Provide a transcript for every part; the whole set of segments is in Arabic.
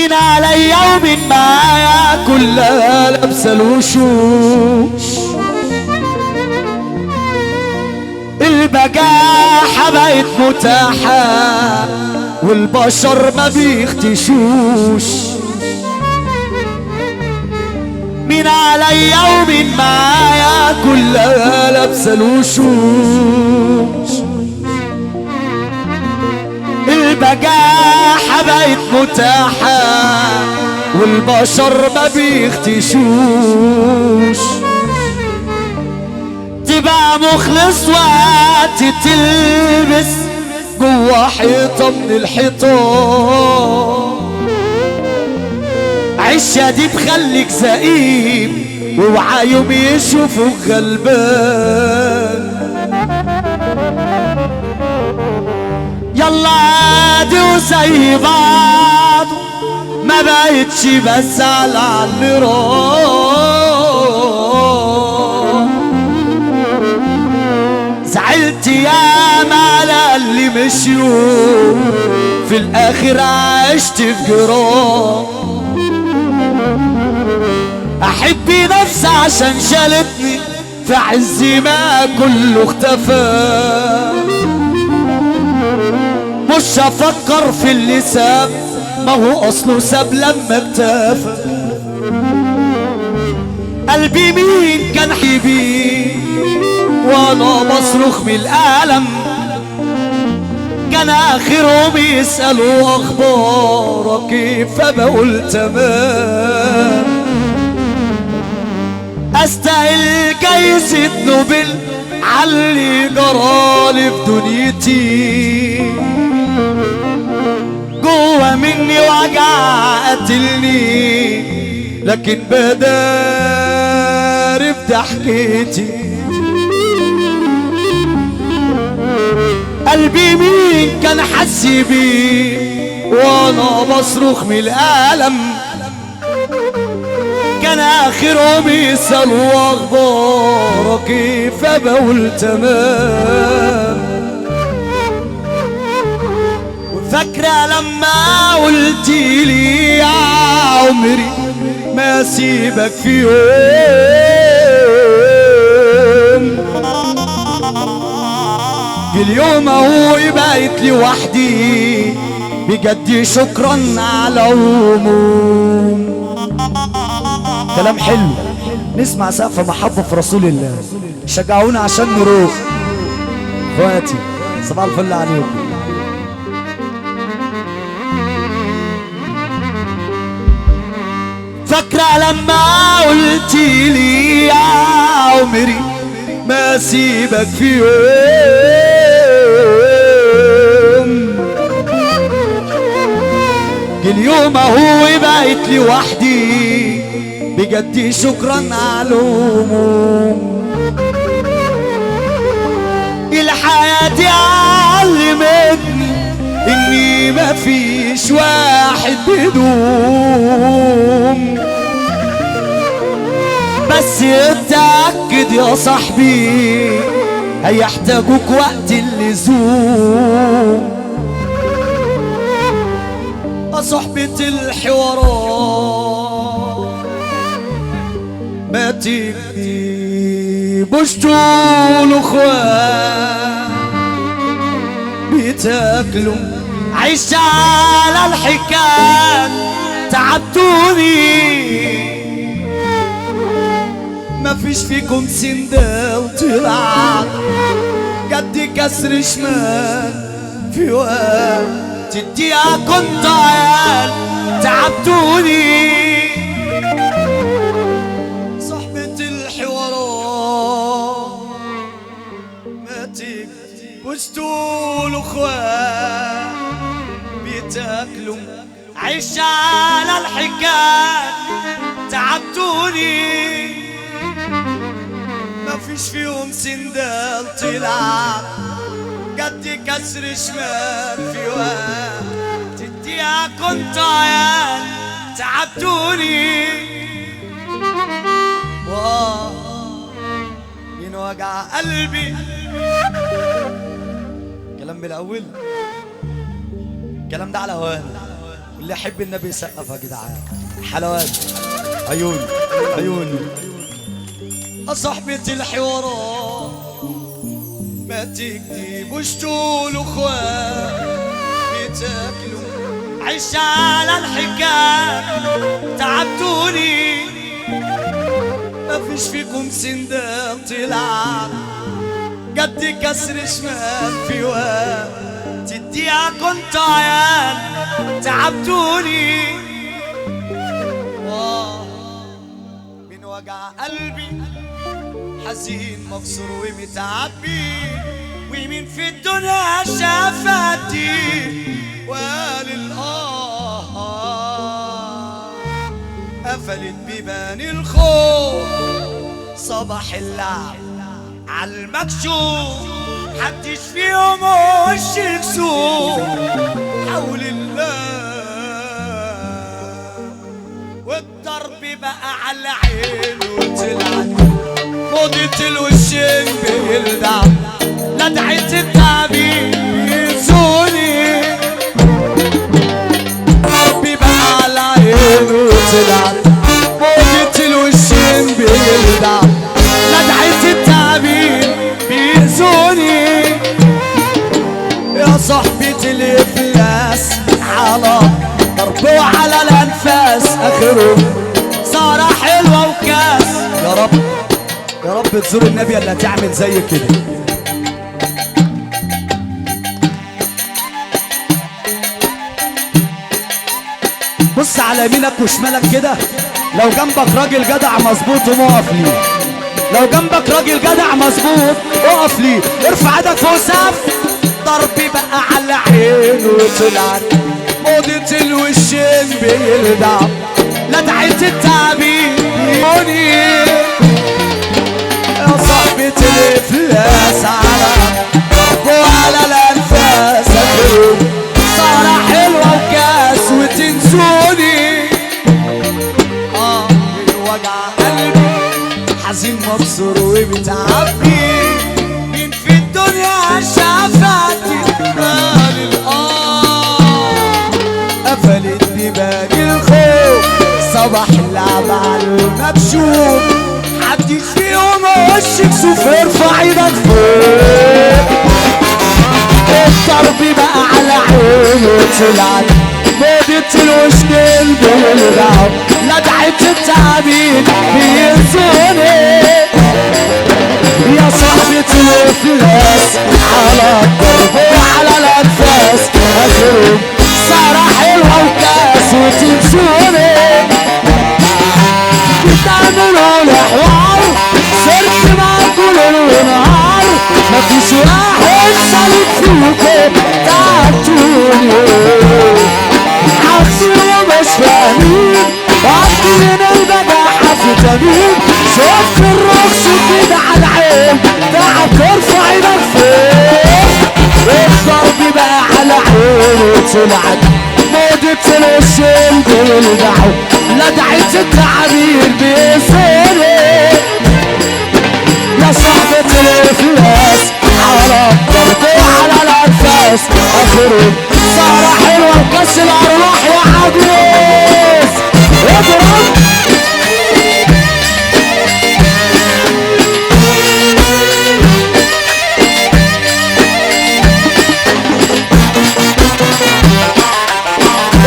من عليا ومن معايا كلها لابسه الوشوش. البجاحة بقت متاحة والبشر ما بيختشوش. من عليا ومن معايا كلها لابسه الوشوش. البجاحة بقت متاحة والبشر ما بيختشوش. تبقى مخلص وقت تلبس جوا حيطة من الحيطان. عشة دي تخليك زقيم واوعى يوم يشوفوك غلبان. يلا عادي وزي بعض ما بقتش بس على اللي راح. زعلت ياما على اللي مشيوا في الاخر عشت في جراح. احب نفسي عشان شالتني في عز ما كله اختفى. مش افكر في اللي ساب ما هو اصله ساب لما اكتفى. قلبي مين كان حبيبي وانا بصرخ من الالم. كان اخرهم يسالوا اخبارك كيف فبقول تمام. استاهل جايزة نوبل عاللي جرالي في دنيتي. جوا مني وجع قتلني لكن بداري بضحكتي. قلبي مين كان حس بيه وانا بصرخ من الالم. كان اخرهم يسالوا اخبارك كيف بقول تمام. وفاكره لما قلتيلي يا عمري ما اسيبك في يوم. اليوم اهو بقيت لوحدي بجد شكرا على العموم. كلام حلو نسمع سقف محبة في رسول الله. شجعونا عشان نروح اخواتي. صباح الفل عليكم. فاكرة لما قلتيلي يا عمري ما اسيبك في يوم. اليوم اهو بقيت لوحدي بجد شكرا على الهموم. الحياة دي علمتني اني مفيش واحد بدوم. بس اتأكد يا صاحبي هيحتاجوك وقت اللزوم. صحبة الحوارات ما تكذبوش طول اخوان بتاكلوا. عيش على الحكاية تعبتوني. مفيش فيكم سندال طلع جد كسر شمال في وقت تديها كنت عيال تعبتوني. صحبة الحوارات ما تكذبوش طول اخوان بيتاكلوا. عيش على الحكاية تعبتوني. مفيش فيهم سندال طلع جد كسر شمال في وقت تديها كنت عيال تعبتوني. من وجع قلبي. كلام بالاول الكلام ده على هوانا اللي يحب النبي يسقف يا جدعان. حلوات عيوني عيوني. صاحبتي الحوارات ما تكذبوش تقولوا اخوات بتاكلوا عيش على الحكاية تعبتوني مفيش فيكم سندان طلع قد كسر شمال في واد تديها كنت عيال تعبتوني من وجع قلبي حزين مكسور ومتعبي ومين في الدنيا شافتي وقال قفلت بيبان الخوف صباح اللعب عالمكشوف محدش فيهم وش يكسوف حول الله والضرب بقى على عينه طلعت موضة الوشين بيلدع لدعت التعبير ينسوني ضرب بقى على عينه طلعت موضة الوشين بيلدع لدعت التعبير بيأذوني يا صاحبتي الإفلاس على ضرب وعلى الأنفاس آخرهم صارة حلوة وكاس. يا رب يا رب تزور النبي اللي هتعمل زي كده. بص على يمينك وشمالك كده لو جنبك راجل جدع مظبوط ومقف ليه. لو جنبك راجل جدع مظبوط اقف ليه. ارفع ايدك فوق سقف. ضربي بقى على عينه طلعت موضة الوشين بيلدع لدعت التعبير يوني يا صاحبتي الافلاس على ضربه على الانفاس اخرهم صارة حلوة وكاس وتنسوني من وجع قلبي حزين مكسور ومتعبي مين في الدنيا شافتي قال قفلت بيبان الخوف صباح اللعب على المكشوف محدش فيهم وش يكسوف. ارفع ايدك فوق. الضرب بقى على عينه طلعت موضة الوشين بيلدعوا لدعت التعبير بيأذوني يا صاحبتي الافلاس على الضرب وعلى الانفاس اخرهم صارة حلوة وكاس وتنسوني بتعملوا الحوار صرت معاكوا ليل ونهار مفيش واحد سالك فيكم تعبتوني عكسوا مش فاهمين واخدين البجاحة في تمين شفت الرقص كده على العين تعب ارفع ايدك فوق. الضرب بقى على عينه طلعت موضة الوشين بيلدعوا لدعت التعبير بيأذوني يا صاحبة الافلاس على الضرب وعلى الانفاس اخرهم صارة حلوة وكاس الارواح يا عجوز اضرب.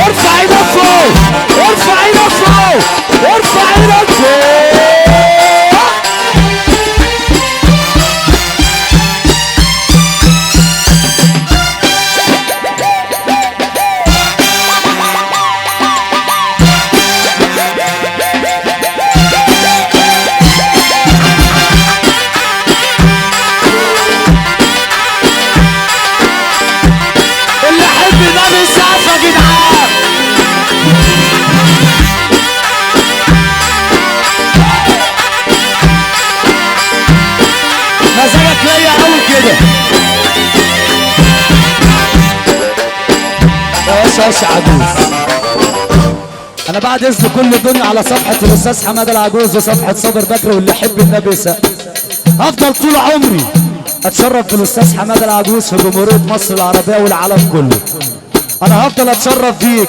ارفع ايدك فوق. ارفع ايدك فوق. ارفع ايدك فوق. اللي يحب النبي يسقف يا جدعان. مزاجك ليا قوي كده. يا عجوز انا بعد اذن كل الدنيا على صفحة الاستاذ حماد العجوز وصفحة صابر بكر واللي يحب النبي يسقف. هفضل طول عمري اتشرف بالاستاذ حماد العجوز في جمهورية مصر العربية والعالم كله. انا هفضل اتشرف بيك